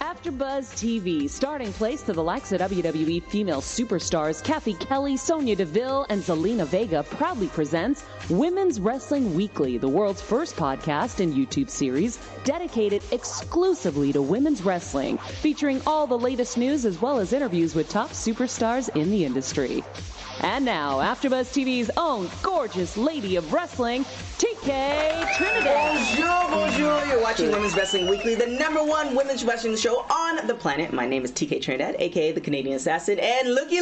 AfterBuzz TV, starting place to the likes of WWE female superstars Kathy Kelly, Sonya Deville, and Zelina Vega proudly presents Women's Wrestling Weekly, the world's first podcast and YouTube series dedicated exclusively to women's wrestling, featuring all the latest news as well as interviews with top superstars in the industry. And now, AfterBuzz TV's own gorgeous lady of wrestling, TK Trinidad. Bonjour, bonjour. You're watching Women's Wrestling Weekly, the #1 women's wrestling show on the planet. My name is TK Trinidad, a.k.a. the Canadian Assassin, and looky.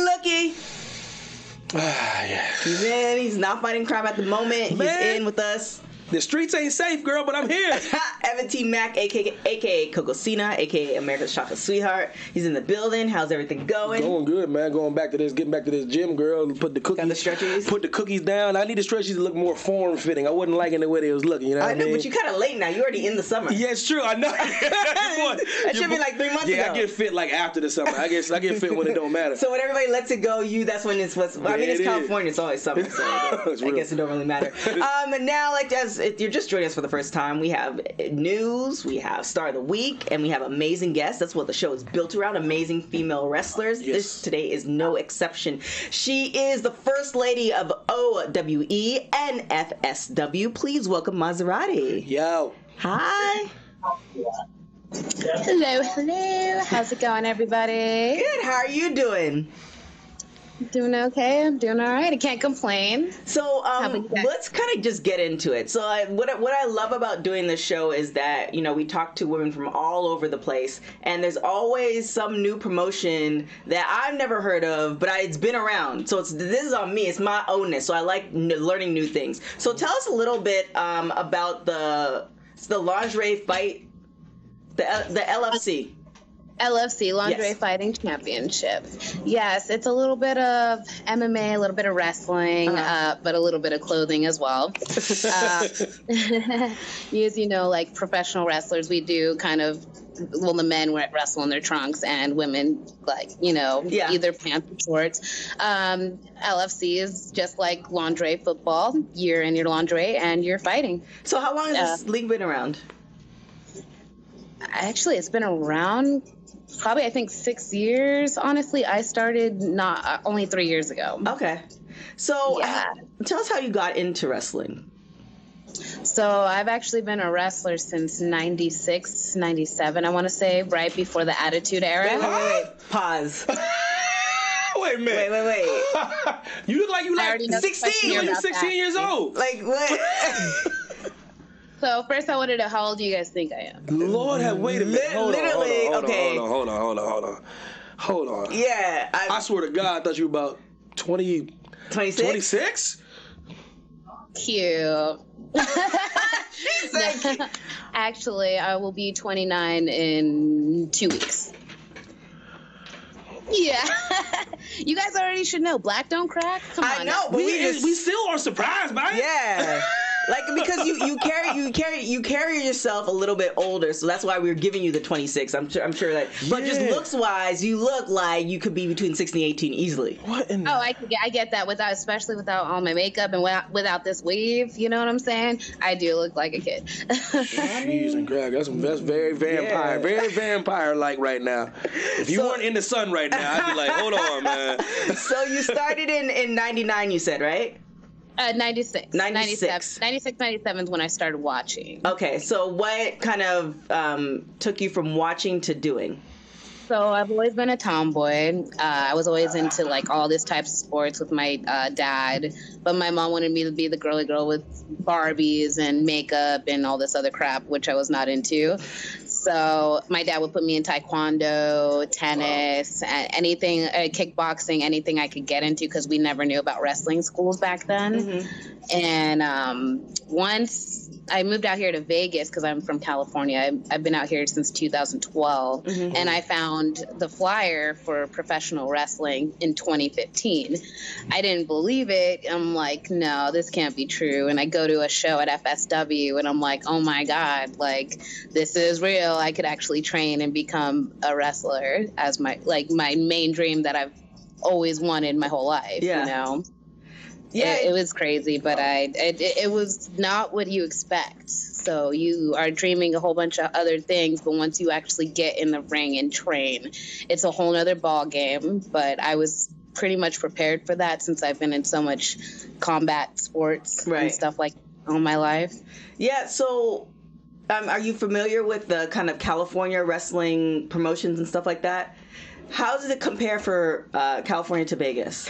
Yeah. He's in. He's not fighting crime at the moment. He's in with us. The streets ain't safe, girl, but I'm here. Evan T. Mack, a.k.a. Coco Cena, a.k.a. America's Chocolate Sweetheart. He's in the building. How's everything going? Going good, man. Getting back to this gym, girl. Put the cookies. Got the stretchies? Put the cookies down. I need the stretchies to look more form-fitting. I wasn't liking the way they was looking, you know what I mean? But you're kind of late now. You're already in the summer. Yeah, it's true. I know. That should be like 3 months ago. Yeah, I get fit like after the summer. I get fit when it don't matter. So when everybody lets it go, that's when it's what's... I mean, it's California. It's always summer, so I guess it don't really matter. And now, if you're just joining us for the first time, we have news, we have Star of the Week, and we have amazing guests. That's what the show is built around, amazing female wrestlers. Yes. This today is no exception. She is the First Lady of OWE and FSW. Please welcome Mazzerati. Yo. Hi. Hello. How's it going, everybody? Good. How are you doing? Doing okay. I'm doing all right. I can't complain. So let's kind of just get into it. So what I love about doing this show is that, we talk to women from all over the place, and there's always some new promotion that I've never heard of, but it's been around. So this is on me. It's my ownness. So I like learning new things. So tell us a little bit about the lingerie fight, the LFC. LFC, Lingerie Yes. Fighting Championship. Yes, it's a little bit of MMA, a little bit of wrestling, but a little bit of clothing as well. As you know, like professional wrestlers, we do kind of, the men wrestle in their trunks, and women, either pants or shorts. LFC is just like lingerie football. You're in your lingerie and you're fighting. So how long has this league been around? Actually, it's been around probably, I think, 6 years. Honestly, I started only 3 years ago. Okay. So tell us how you got into wrestling. So I've actually been a wrestler since 96, 97, I want to say, right before the Attitude Era. Wait. Pause. Wait a minute. Wait. You look like you like 16. You're 16 years old. Like what? So first I want to know, how old do you guys think I am? Lord, wait a minute. Hold on. Yeah. I swear to God, I thought you were about 20... 26? 26? Cute. She's like... Actually, I will be 29 in 2 weeks. Yeah. You guys already should know. Black don't crack. Come on. I know, but we still are surprised, man. Yeah. Like, because you carry yourself a little bit older, so that's why we're giving you the 26. I'm sure that. But just looks wise, you look like you could be between 16 and 18 easily. What in the... I get that, especially without all my makeup and without this weave. You know what I'm saying? I do look like a kid. Jeez and crack. That's very vampire, very vampire-like right now. If you weren't in the sun right now, I'd be like, hold on, man. So you started in 99, you said, right? 96. 97 is when I started watching. Okay, so what kind of took you from watching to doing? So I've always been a tomboy. I was always into like all this types of sports with my dad, but my mom wanted me to be the girly girl with Barbies and makeup and all this other crap, which I was not into. So my dad would put me in taekwondo, tennis, anything, kickboxing, anything I could get into, because we never knew about wrestling schools back then. Mm-hmm. And once I moved out here to Vegas, because I'm from California, I've been out here since 2012, mm-hmm. and I found the flyer for professional wrestling in 2015. I didn't believe it. I'm like, no, this can't be true. And I go to a show at FSW, and I'm like, oh my God, like, this is real. I could actually train and become a wrestler as my main dream that I've always wanted my whole life, you know? It was crazy, but it was not what you expect. So you are dreaming a whole bunch of other things, but once you actually get in the ring and train, it's a whole nother ball game. But I was pretty much prepared for that since I've been in so much combat sports and stuff like all my life. Yeah, so are you familiar with the kind of California wrestling promotions and stuff like that? How does it compare for California to Vegas?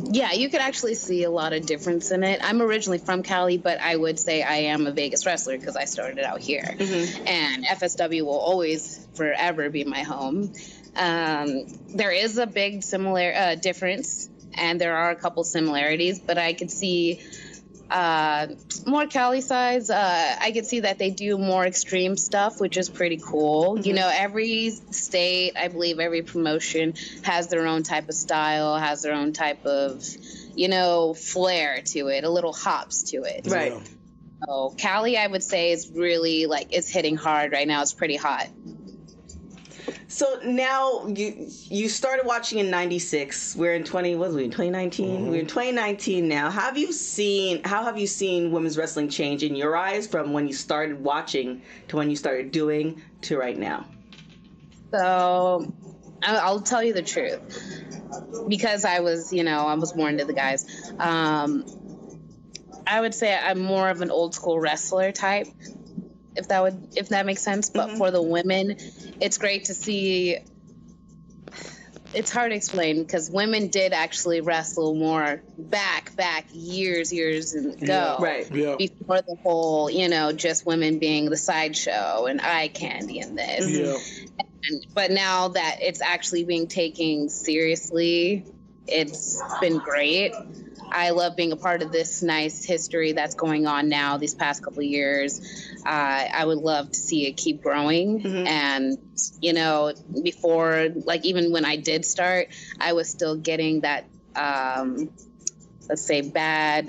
Yeah, you could actually see a lot of difference in it. I'm originally from Cali, but I would say I am a Vegas wrestler because I started out here. Mm-hmm. And FSW will always, forever be my home. There is a big difference, and there are a couple similarities, but I could see more Cali sides. I could see that they do more extreme stuff, which is pretty cool. Mm-hmm. You know, every state, I believe every promotion has their own type of style, has their own type of, you know, flair to it, a little hops to it. Right. So Cali, I would say, is really it's hitting hard right now. It's pretty hot. So now you started watching in '96. We're in 2019. Mm-hmm. We're in 2019 now. How have you seen women's wrestling change in your eyes from when you started watching to when you started doing to right now? So I'll tell you the truth, because I was more into the guys. I would say I'm more of an old school wrestler type, if that makes sense. But mm-hmm. for the women, it's great to see. It's hard to explain because women did actually wrestle more back years ago. Right. Yeah. Before the whole, just women being the sideshow and eye candy and this. Yeah. But now that it's actually being taken seriously, it's been great. I love being a part of this nice history that's going on now these past couple of years. I would love to see it keep growing. Mm-hmm. And, before, even when I did start, I was still getting that, let's say, bad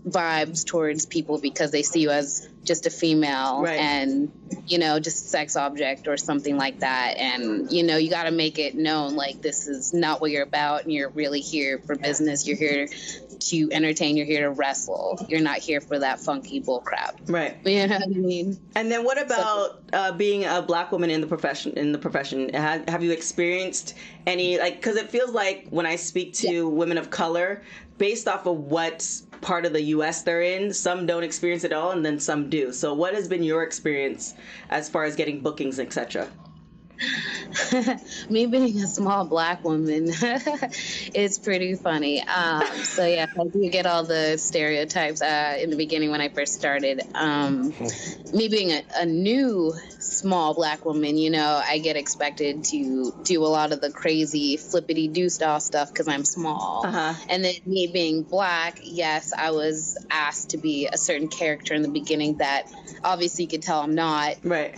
vibes towards people because they see you as just a female. Right. And, just a sex object or something like that. And, you got to make it known, this is not what you're about, and you're really here for business. You're here to entertain. You're here to wrestle. You're not here for that funky bull crap. Right. You know what I mean? And then what about being a Black woman in the profession? Have you experienced any, because it feels like when I speak to women of color, based off of what part of the U.S. they're in, some don't experience it all, and then some do. So what has been your experience as far as getting bookings, etc.? Me being a small Black woman is pretty funny. So yeah, I do get all the stereotypes in the beginning when I first started. Me being a new small Black woman, I get expected to do a lot of the crazy flippity-do style stuff because I'm small. Uh-huh. And then me being Black, yes, I was asked to be a certain character in the beginning that obviously you could tell I'm not. Right.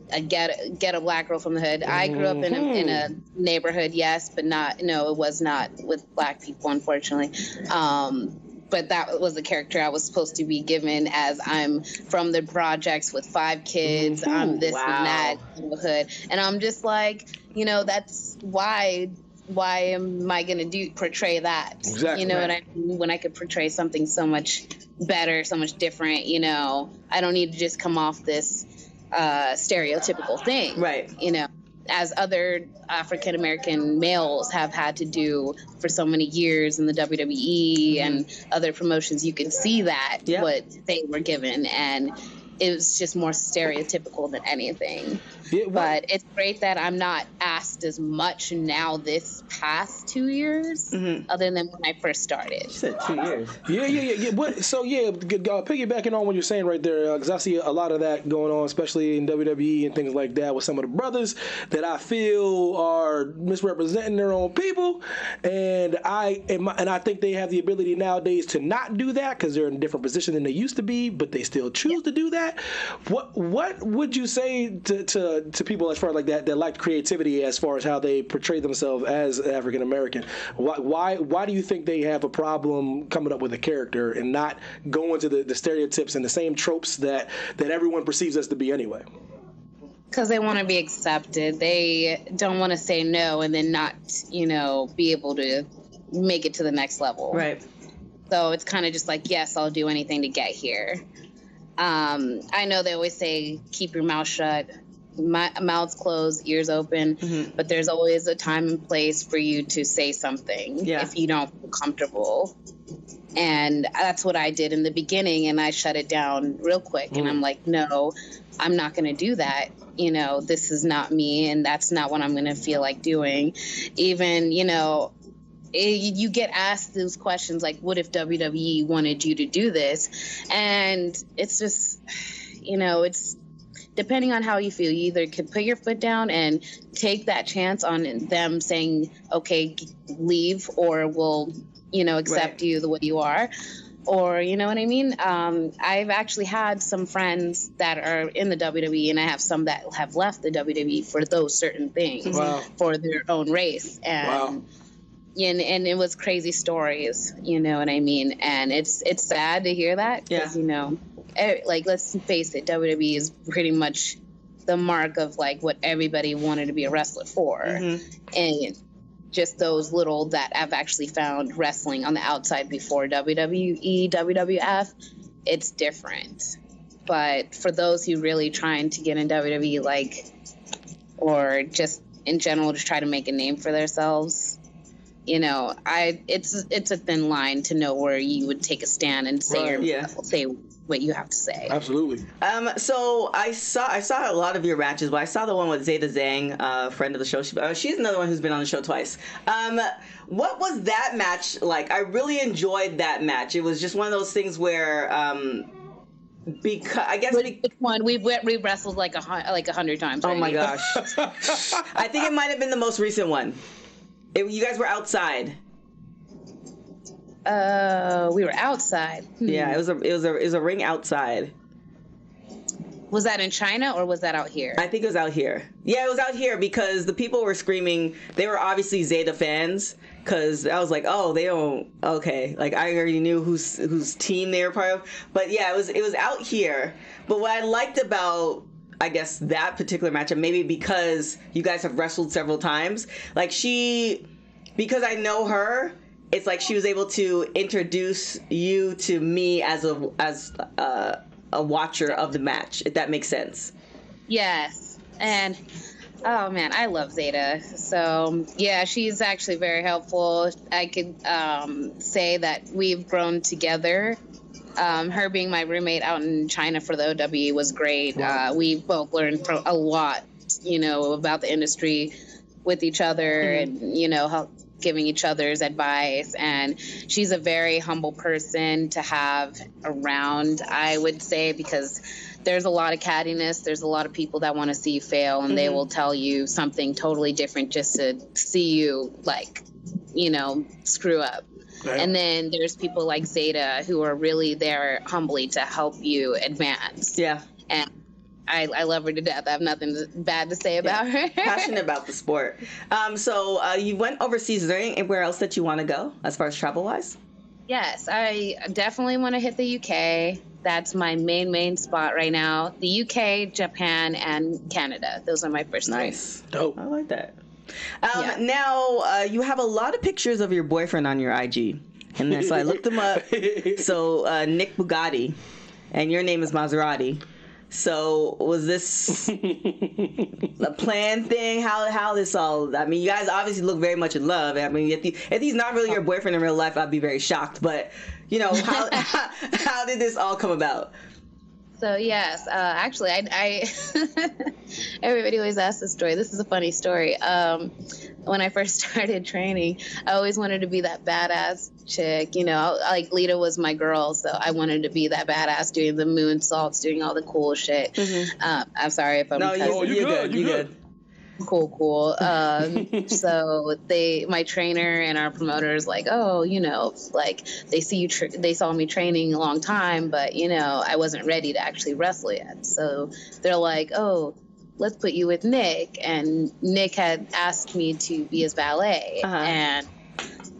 I get a Black girl from the hood. I grew up in a neighborhood, yes, but it was not with Black people, unfortunately. But that was the character I was supposed to be given, as I'm from the projects with 5 kids. I'm this and that in the hood. And I'm just that's why am I going to portray that? Exactly. What I mean? When I could portray something so much better, so much different, I don't need to just come off this stereotypical thing, right? As other African American males have had to do for so many years in the WWE and other promotions. You can see that what they were given, and it was just more stereotypical than anything. Yeah, but it's great that I'm not asked as much now this past 2 years, other than when I first started. You said 2 years. Yeah. Piggybacking on what you're saying right there, because I see a lot of that going on, especially in WWE and things like that, with some of the brothers that I feel are misrepresenting their own people, and I think they have the ability nowadays to not do that because they're in a different position than they used to be, but they still choose to do that. What would you say to people as far as like that lack creativity as far as how they portray themselves as African American? Why do you think they have a problem coming up with a character and not going to the stereotypes and the same tropes that everyone perceives us to be anyway? Because they want to be accepted. They don't want to say no and then not, be able to make it to the next level. Right. So it's kind of just like, yes, I'll do anything to get here. I know they always say, keep your mouth shut, mouths closed, ears open, but there's always a time and place for you to say something if you don't feel comfortable. And that's what I did in the beginning, and I shut it down real quick. And I'm like, no, I'm not going to do that. This is not me, and that's not what I'm going to feel like doing. Even, you get asked those questions like, what if WWE wanted you to do this? And it's just, it's depending on how you feel. You either can put your foot down and take that chance on them saying, okay, leave, or we'll, accept you the way you are. Or, you know what I mean? I've actually had some friends that are in the WWE, and I have some that have left the WWE for those certain things, for their own race. And and it was crazy stories, you know what I mean? And it's sad to hear that because, like, let's face it, WWE is pretty much the mark of, like, what everybody wanted to be a wrestler for. And just those little that I've actually found wrestling on the outside before WWE, WWF, it's different. But for those who really trying to get in WWE, like, or just in general to try to make a name for themselves, it's a thin line to know where you would take a stand and say say what you have to say. Absolutely. So I saw a lot of your matches, but I saw the one with Zeta Zhang, friend of the show. She's another one who's been on the show twice. What was that match like? I really enjoyed that match. It was just one of those things where, because I guess which one we wrestled like 100 times. Oh my gosh! I think it might have been the most recent one. You guys were outside. We were outside. Yeah, it was a ring outside. Was that in China or was that out here? I think it was out here. Yeah, it was out here because the people were screaming. They were obviously Zeta fans because I was like, oh, they don't. Okay, like I already knew whose team they were part of. But yeah, it was out here. But what I liked about, I guess, that particular matchup, maybe because you guys have wrestled several times, like because I know her, it's like she was able to introduce you to me as a watcher of the match, if that makes sense. Yes. And oh man, I love Zeta. So yeah, she's actually very helpful. I could say that we've grown together. Her being my roommate out in China for the OWE was great. We both learned a lot, about the industry with each other, and how giving each other's advice. And she's a very humble person to have around, I would say, because there's a lot of cattiness. There's a lot of people that want to see you fail, and they will tell you something totally different just to see you, like, screw up. Right. And then there's people like Zeta who are really there humbly to help you advance. Yeah. And I love her to death. I have nothing bad to say about her. Passionate about the sport. So you went overseas. Is there anywhere else that you want to go as far as travel-wise? Yes, I definitely want to hit the UK. That's my main spot right now. The UK, Japan, and Canada. Those are my first three. Nice. Dope. I like that. Now, you have a lot of pictures of your boyfriend on your IG. And then, so I looked them up. So, Nick Bugatti. And your name is Mazzerati. So was this a planned thing? How this all? I mean, you guys obviously look very much in love. I mean, if he's not really your boyfriend in real life, I'd be very shocked. But how did this all come about? So yes, actually, I everybody always asks this story. This is a funny story. When I first started training, I always wanted to be that badass chick. Like Lita was my girl, so I wanted to be that badass, doing the moonsaults, doing all the cool shit. I'm sorry if I'm. No, you're good. You're good. Cool. So my trainer and our promoters, like, oh, like they saw me training a long time, but I wasn't ready to actually wrestle yet. So they're like, oh, let's put you with Nick. And Nick had asked me to be his valet, and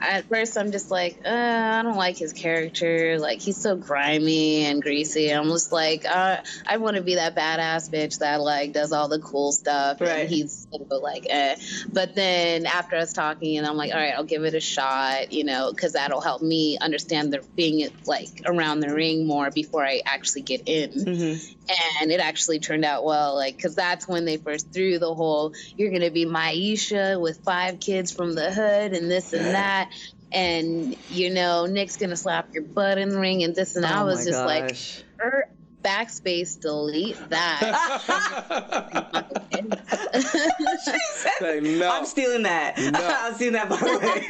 at first I'm just like, I don't like his character. Like, he's so grimy and greasy. I'm just like, I want to be that badass bitch that like does all the cool stuff. Right. And he's like, But then after us talking, and I'm like, all right, I'll give it a shot, because that'll help me understand the being like around the ring more before I actually get in. Mm-hmm. And it actually turned out well, like, because that's when they first threw the whole, you're going to be Maisha with 5 kids from the hood and this and that. And, Nick's going to slap your butt in the ring and this. And I was just like, backspace, delete that. Said, no. I'm stealing that. No. I'm stealing that, by the way.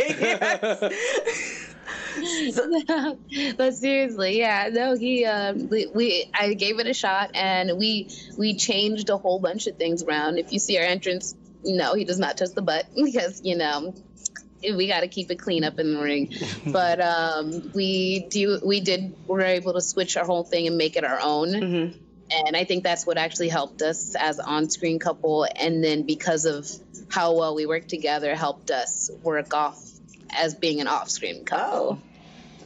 Yes. But seriously, yeah, no, I gave it a shot, and we changed a whole bunch of things around. If you see our entrance, no, he does not touch the butt because, we got to keep it clean up in the ring. But we're able to switch our whole thing and make it our own. Mm-hmm. And I think that's what actually helped us as an on-screen couple. And then because of how well we work together, helped us work off as being an off-screen couple.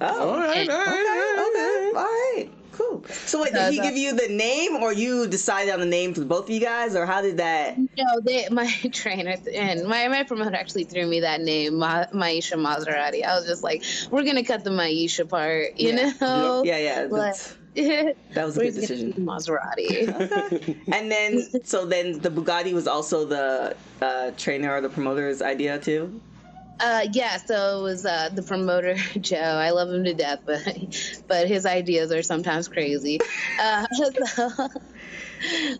Oh. All right. Okay. All right. Cool. So wait, did he give you the name, or you decided on the name for both of you guys, or how did that? No, my trainer and my promoter actually threw me that name, Maisha Mazzerati. I was just like, we're gonna cut the Maisha part, you know? Yeah. That was a good decision. Maserati. Okay. And then the Bugatti was also the trainer or the promoter's idea too. Yeah, so it was the promoter, Joe. I love him to death, but his ideas are sometimes crazy.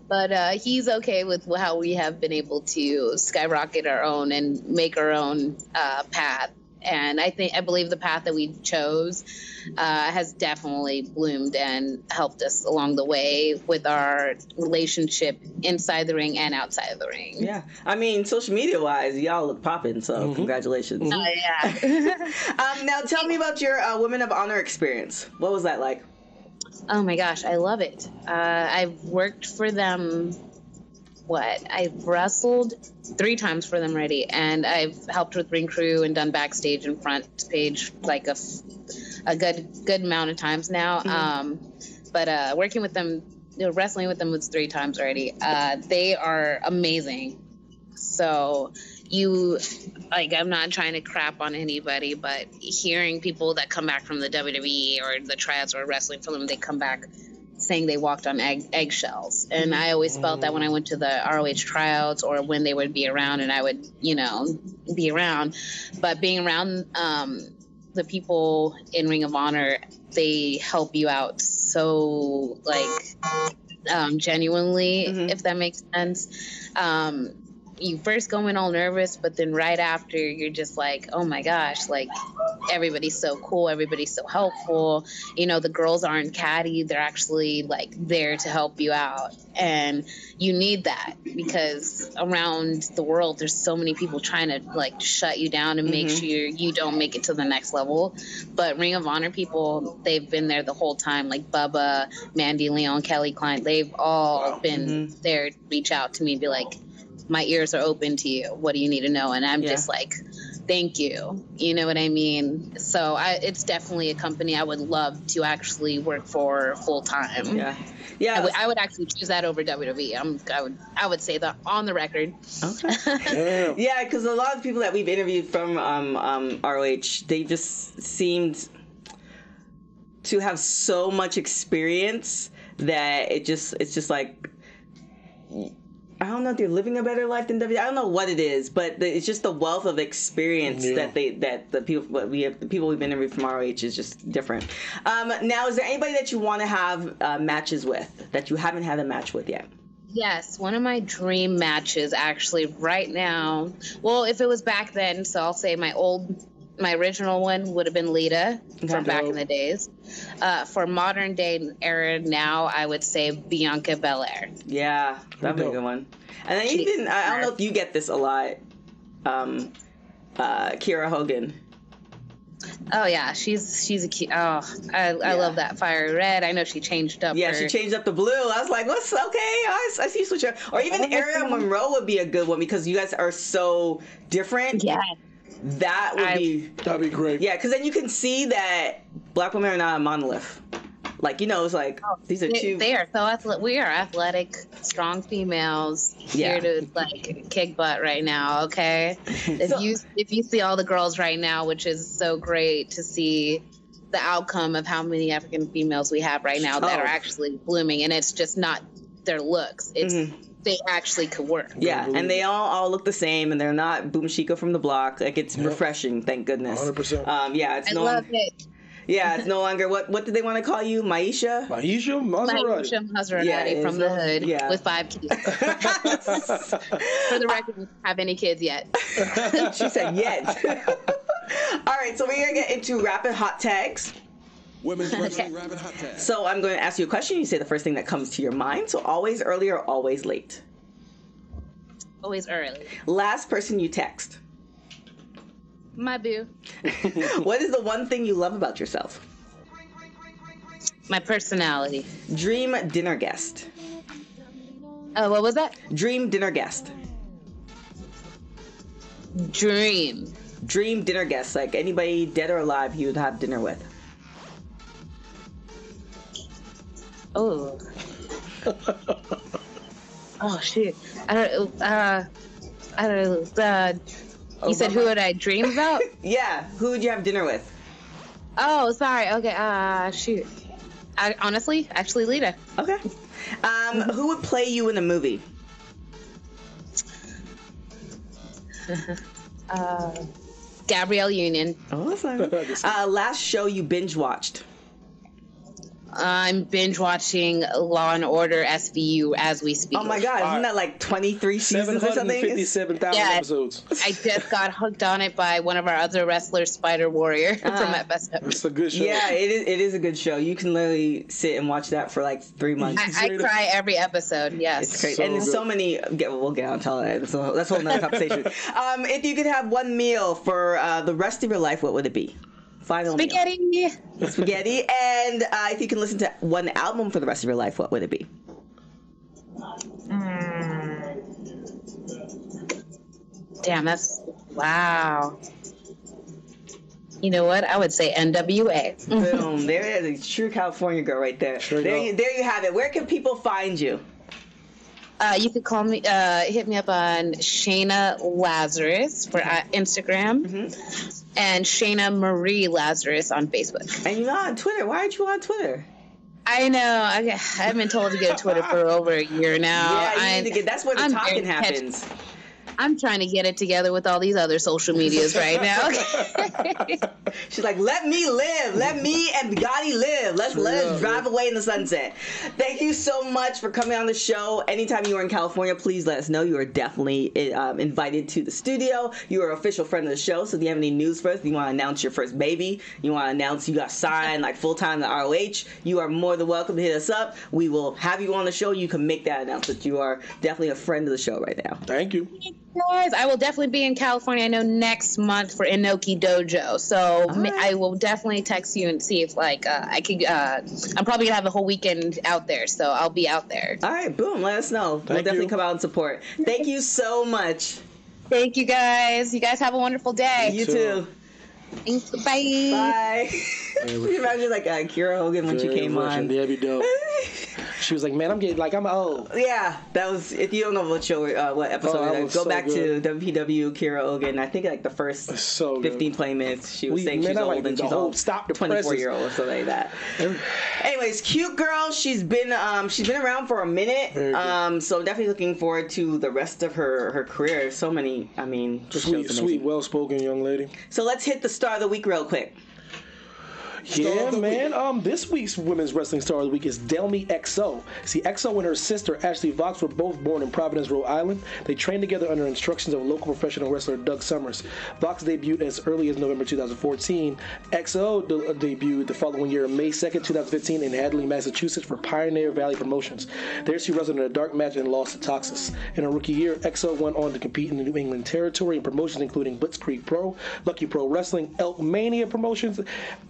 But he's okay with how we have been able to skyrocket our own and make our own path. And I believe the path that we chose has definitely bloomed and helped us along the way with our relationship inside the ring and outside of the ring. Yeah. I mean, social media wise, y'all look popping, so congratulations. Oh, yeah. Now tell me about your Women of Honor experience. What was that like? Oh my gosh, I love it. I've worked for them. I've wrestled 3 times for them already, and I've helped with ring crew and done backstage and front page like a good amount of times now. Mm-hmm. But working with them, wrestling with them was 3 times already. They are amazing. So I'm not trying to crap on anybody, but hearing people that come back from the WWE or the tryouts or wrestling for them, they come back saying they walked on eggshells. And I always felt that when I went to the ROH tryouts or when they would be around and I would, be around. But being around the people in Ring of Honor, they help you out so, genuinely, if that makes sense. You first go in all nervous, but then right after you're just like, oh my gosh, like everybody's so cool, everybody's so helpful. The girls aren't catty, they're actually like there to help you out. And you need that because around the world there's so many people trying to like shut you down and make sure you don't make it to the next level. But Ring of Honor people, they've been there the whole time, like Bubba, Mandy Leon, Kelly Klein, they've all been there to reach out to me and be like, my ears are open to you. What do you need to know? And I'm just like, thank you. You know what I mean? So it's definitely a company I would love to actually work for full time. Yeah. I would actually choose that over WWE. I would say that on the record. Okay. Yeah, because a lot of people that we've interviewed from ROH, they just seemed to have so much experience that it's just like, I don't know if they're living a better life than WWE. I don't know what it is, but it's just the wealth of experience that the people we've been interviewed from ROH is just different. Now, is there anybody that you want to have matches with that you haven't had a match with yet? Yes, one of my dream matches actually right now. Well, if it was back then, so I'll say my original one would have been Lita from back in the days. For modern day era now, I would say Bianca Belair. Yeah, that'd be a good one. And then even, I don't know if you get this a lot, Kiera Hogan. Oh yeah, she's a cute. Oh, I love that fiery red. I know she changed up. Yeah, she changed up the blue. I was like, what's okay? I see switch. Or even Ariel Monroe would be a good one because you guys are so different. Yeah. That'd be great. Yeah, because then you can see that black women are not a monolith. Like, it's like these are two. They are so we are athletic, strong females here to like kick butt right now. Okay, if you see all the girls right now, which is so great to see the outcome of how many African females we have right now that are actually blooming, and it's just not their looks. It's they actually could work. Yeah, and they all look the same, and they're not Boom Chica from the block. Like, it's refreshing, thank goodness. 100%. I love it. Yeah, it's no longer what did they want to call you? Maisha Mazzerati from the hood with 5 kids. For the record, we don't have any kids yet. She said yet. All right, so we're gonna get into rapid hot tags. Women's wrestling rapid hot tags. So I'm going to ask you a question. You say the first thing that comes to your mind. So always early or always late? Always early. Last person you text? My boo. What is the one thing you love about yourself? My personality. Dream dinner guest. What was that? Dream dinner guest. Dream dinner guest. Like anybody dead or alive you would have dinner with. Oh. Oh shit. You said who would I dream about? Yeah. Who would you have dinner with? Oh, sorry. Okay. Shoot. Actually, Lita. Okay. Who would play you in a movie? Gabrielle Union. Awesome. Last show you binge watched? I'm binge watching Law and Order SVU as we speak. Oh my God, isn't that like 23 seasons or something? 757,000 episodes. I just got hooked on it by one of our other wrestlers, Spider Warrior from FSW. It's a good show. Yeah, it is a good show. You can literally sit and watch that for like 3 months. I cry every episode. Yes, it's crazy, so and there's good. so many. We'll get on to that. So that's a whole nother conversation. If you could have one meal for the rest of your life, what would it be? Final spaghetti. Meal. Spaghetti. And if you can listen to one album for the rest of your life, what would it be? Damn, that's wow. You know what? I would say NWA. Boom. There it is. A true California girl right there. Sure there you have it. Where can people find you? You could call me, hit me up on Shayna Lazarus for Instagram, and Shayna Marie Lazarus on Facebook. And you're not on Twitter. Why aren't you on Twitter? I know. I've been told to get a Twitter for over a year now. Yeah, you need to get. That's where the talking happens. I'm trying to get it together with all these other social medias right now. She's like, let me live. Let me and Gotti live. Let us drive away in the sunset. Thank you so much for coming on the show. Anytime you are in California, please let us know. You are definitely invited to the studio. You are an official friend of the show. So if you have any news for us, you want to announce your first baby, you want to announce you got signed like full-time to ROH, you are more than welcome to hit us up. We will have you on the show. You can make that announcement. You are definitely a friend of the show right now. Thank you. Guys, I will definitely be in California. I know next month for Inoki Dojo, so I will definitely text you and see if I could. I'm probably gonna have the whole weekend out there, so I'll be out there. All right, boom. Let us know. We'll definitely come out and support. Thank you so much. Thank you guys. You guys have a wonderful day. You too. Thanks. Bye. Bye. You imagine like Kira Hogan when she came on. That'd be dope. She was like, "Man, I'm old." Yeah, that was. If you don't know what show, what episode, go back to WPW Kira Hogan. I think like the first 15, 20 minutes, she was saying she's old and she's old. Stop the 24-year-old or something like that. Anyways, cute girl. She's been around for a minute. So definitely looking forward to the rest of her career. So many. I mean, sweet, well-spoken young lady. So let's hit the star of the week real quick. Yeah, man. This week's Women's Wrestling Star of the Week is Delmy XO. See, XO and her sister, Ashley Vox, were both born in Providence, Rhode Island. They trained together under instructions of local professional wrestler Doug Summers. Vox debuted as early as November 2014. XO debuted the following year, May 2nd, 2015, in Hadley, Massachusetts for Pioneer Valley Promotions. There she wrestled in a dark match and lost to Toxis. In her rookie year, XO went on to compete in the New England territory in promotions including Blitzkrieg Pro, Lucky Pro Wrestling, Elk Mania Promotions,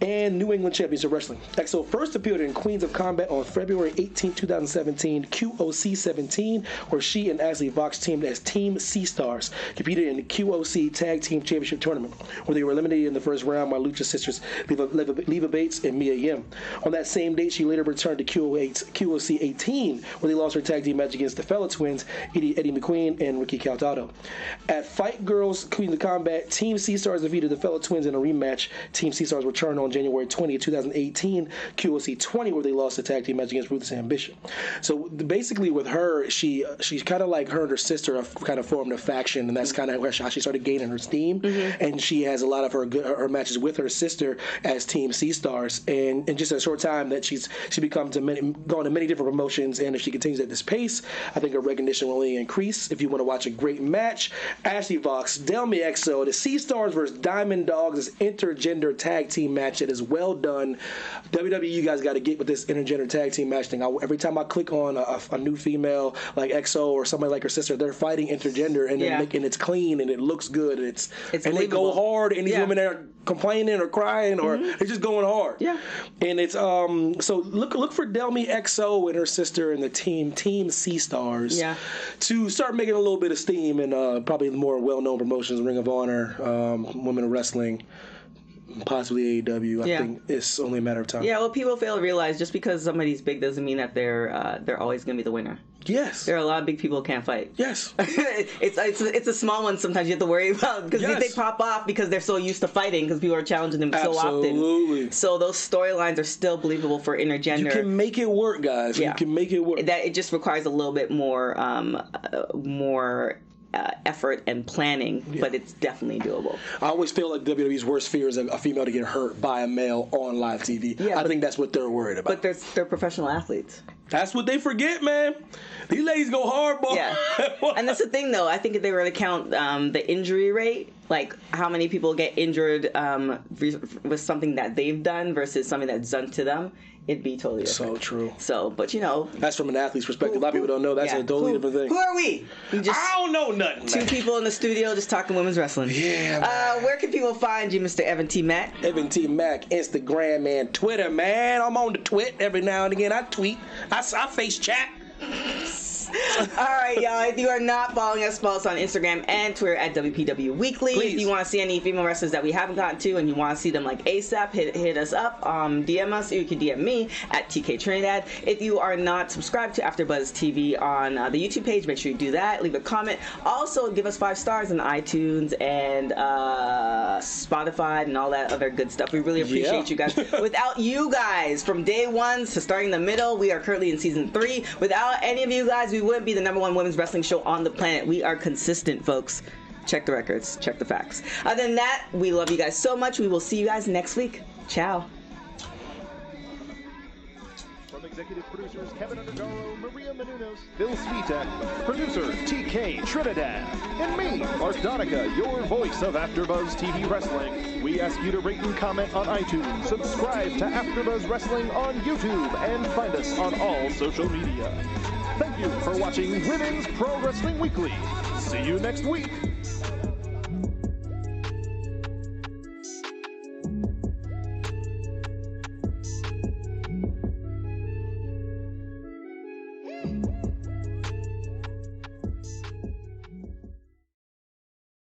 and New England Championship Wrestling. EXO first appeared in Queens of Combat on February 18, 2017, QOC 17, where she and Ashley Vox teamed as Team C-Stars, competed in the QOC Tag Team Championship Tournament, where they were eliminated in the first round by Lucha sisters Leva Bates and Mia Yim. On that same date, she later returned to QOC 18, where they lost her tag team match against the fellow twins, Eddie McQueen and Ricky Caltado. At Fight Girls Queens of Combat, Team C-Stars defeated the fellow twins in a rematch. Team C-Stars returned on January 20, 2018, QOC 20, where they lost the tag team match against Ruthless Ambition. So basically with her, she's kind of like her and her sister have kind of formed a faction, and that's kind of how she started gaining her steam. And she has a lot of her matches with her sister as Team C-Stars, and in just a short time that she becomes gone to many different promotions, and if she continues at this pace, I think her recognition will only increase. If you want to watch a great match, Ashley Vox, Delmi EXO, the C-Stars versus Diamond Dogs is intergender tag team match that is well done. WWE, you guys got to get with this intergender tag team match thing. Every time I click on a new female like EXO or somebody like her sister, they're fighting intergender, and and it's clean and it looks good, and and they go hard, and these women are complaining or crying or they're just going hard. Yeah, and it's so look for Delmi EXO and her sister and the team C-Stars to start making a little bit of steam in probably the more well-known promotions, Ring of Honor, Women of Wrestling, possibly AEW. I think it's only a matter of time. Yeah, well, people fail to realize just because somebody's big doesn't mean that they're always going to be the winner. Yes. There are a lot of big people who can't fight. Yes. it's a small one sometimes you have to worry about, because they pop off because they're so used to fighting, because people are challenging them so often. So those storylines are still believable for intergender. You can make it work, guys. You can make it work. That it just requires a little bit more effort and planning, but it's definitely doable. I always feel like WWE's worst fear is a female to get hurt by a male on live TV. I think that's what they're worried about. But they're professional athletes. That's what they forget, man. These ladies go hard, boy. Yeah. And that's the thing, though. I think if they were to count the injury rate, like how many people get injured with something that they've done versus something that's done to them, it'd be totally different. So true. So, but you know, that's from an athlete's perspective. A lot of people don't know. That's a totally different thing. Who are we? I don't know nothing. Two people in the studio just talking women's wrestling. Yeah. Where can people find you, Mr. Evan T. Mack? Evan T. Mack, Instagram and Twitter, man. I'm on the twit every now and again. I tweet. I face chat. All right, y'all. If you are not following us, follow us on Instagram and Twitter at WPW Weekly. Please. If you want to see any female wrestlers that we haven't gotten to and you want to see them like ASAP, hit us up. DM us. Or you can DM me at TK Trinidad. If you are not subscribed to AfterBuzz TV on the YouTube page, make sure you do that. Leave a comment. Also, give us 5 stars on iTunes and Spotify and all that other good stuff. We really appreciate you guys. Without you guys, from day one to starting the middle, we are currently in season 3. Without any of you guys, we wouldn't be the #1 women's wrestling show on the planet. We are consistent, folks. Check the records. Check the facts. Other than that, we love you guys so much. We will see you guys next week. Ciao. From executive producers Kevin Undergaro, Maria Menounos, Phil Svitek, producer TK Trinidad, and me, Mark Donica, your voice of AfterBuzz TV Wrestling. We ask you to rate and comment on iTunes, subscribe to AfterBuzz Wrestling on YouTube, and find us on all social media. Thank you for watching Women's Pro Wrestling Weekly. See you next week.